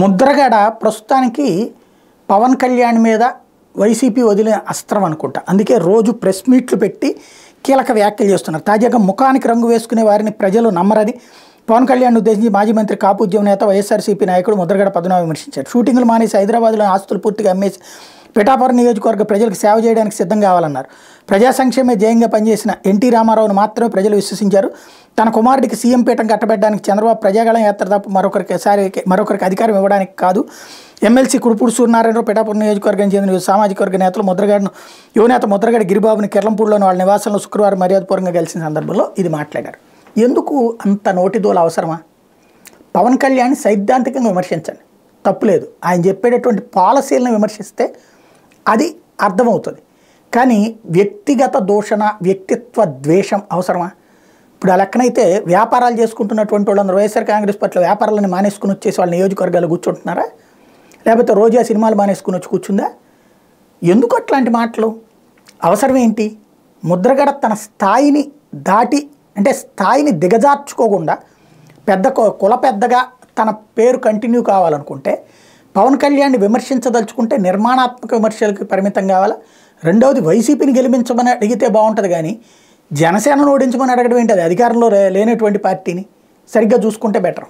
ముద్రగడ ప్రస్తుతానికి పవన్ కళ్యాణ్ మీద వైసీపీ వదిలిన అస్త్రం అనుకుంటా. అందుకే రోజు ప్రెస్ మీట్లు పెట్టి కీలక వ్యాఖ్యలు చేస్తున్నారు. తాజాగా ముఖానికి రంగు వేసుకునే వారిని ప్రజలు నమ్మరని పవన్ కళ్యాణ్ ఉద్దేశించి మాజీ మంత్రి కాపు ఉద్యమ నేత వైఎస్ఆర్సీపీ నాయకుడు ముద్రగడ పద్మనాభం విమర్శించారు. షూటింగ్లు మానేసి హైదరాబాద్లో ఆస్తులు పూర్తిగా అమ్మేసి పిఠాపురం నియోజకవర్గ ప్రజలకు సేవ చేయడానికి సిద్ధం కావాలన్నారు. ప్రజా సంక్షేమే ధ్యేయంగా పనిచేసిన ఎన్టీ రామారావును మాత్రమే ప్రజలు విశ్వసించారు. తన కుమారుడికి సీఎం పీఠం కట్టబెట్టడానికి చంద్రబాబు ప్రజాగళం యాత్ర తప్ప మరొకరికి అధికారం ఇవ్వడానికి కాదు. ఎమ్మెల్సీ కుడుపూడి సూర్యనారాయణరావు పిఠాపురం నియోజకవర్గానికి చెందిన సామాజిక వర్గ నేతలు ముద్రగడను యువనేత ముద్రగడ గిరిబాబుని కిర్లంపూడిలోని వాళ్ళ నివాసంలో శుక్రవారం మర్యాదపూర్వకంగా కలిసిన సందర్భంలో ఇది మాట్లాడారు. ఎందుకు అంత నోటిదోల అవసరమా? పవన్ కళ్యాణ్ సైద్ధాంతికంగా విమర్శించండి, తప్పులేదు. ఆయన చెప్పేటటువంటి పాలసీలను విమర్శిస్తే అది అర్థమవుతుంది. కానీ వ్యక్తిగత దూషణ, వ్యక్తిత్వ ద్వేషం అవసరమా? ఇప్పుడు ఆ లెక్కనైతే వ్యాపారాలు చేసుకుంటున్నటువంటి వాళ్ళందరూ వైఎస్ఆర్ కాంగ్రెస్ పార్టీలో వ్యాపారాలను మానేసుకుని వచ్చేసి వాళ్ళ నియోజకవర్గాలు కూర్చుంటున్నారా? లేకపోతే రోజా సినిమాలు మానేసుకుని వచ్చి కూర్చుందా? ఎందుకు అట్లాంటి మాటలు? అవసరం ఏంటి? ముద్రగడ తన స్థాయిని దాటి, అంటే స్థాయిని దిగజార్చుకోకుండా కుల పెద్దగా తన పేరు కంటిన్యూ కావాలనుకుంటే, పవన్ కళ్యాణ్ని విమర్శించదలుచుకుంటే నిర్మాణాత్మక విమర్శలకు పరిమితం కావాలా? రెండవది, వైసీపీని గెలిపించమని అడిగితే బాగుంటుంది, కానీ జనసేనను ఓడించమని అడగడం ఏంటి? అది అధికారంలో లేనటువంటి పార్టీని సరిగ్గా చూసుకుంటే బెటర్.